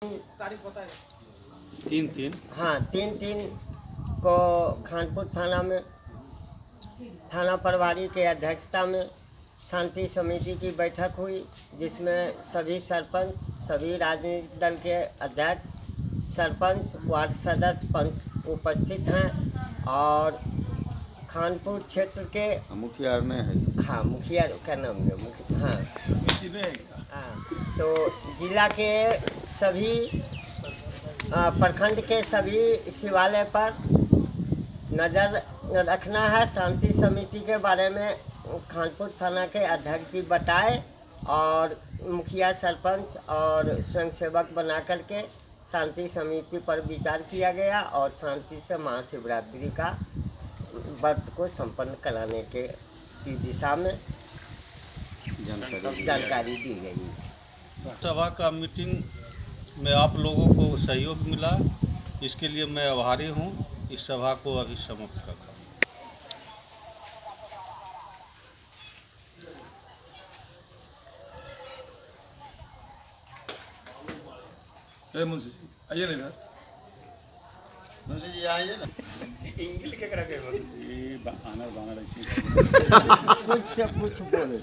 तीन हाँ, 3 को खानपुर थाना में थाना प्रभारी के अध्यक्षता में शांति समिति की बैठक हुई, जिसमें सभी सरपंच, सभी राजनीतिक दल के अध्यक्ष, सरपंच, वार्ड सदस्य, पंच उपस्थित हैं। और खानपुर क्षेत्र के मुखिया ने है। हाँ, मुखिया का नाम है हाँ, तो जिला के सभी प्रखंड के सभी शिवालय पर नज़र रखना है। शांति समिति के बारे में खानपुर थाना के अध्यक्ष जी बताए और मुखिया, सरपंच और स्वयंसेवक बना करके शांति समिति पर विचार किया गया और शांति से महाशिवरात्रि का व्रत को संपन्न कराने के की दिशा में जानकारी दी गई। सभा का मीटिंग में आप लोगों को सहयोग मिला, इसके लिए मैं आभारी हूं। इस सभा को अभी समाप्त करता हूं। मुंशी जी आइए ना इधर। मुंशी जी आइए ना। इंग्लिश के करा के ये आना बाना कुछ से कुछ बोले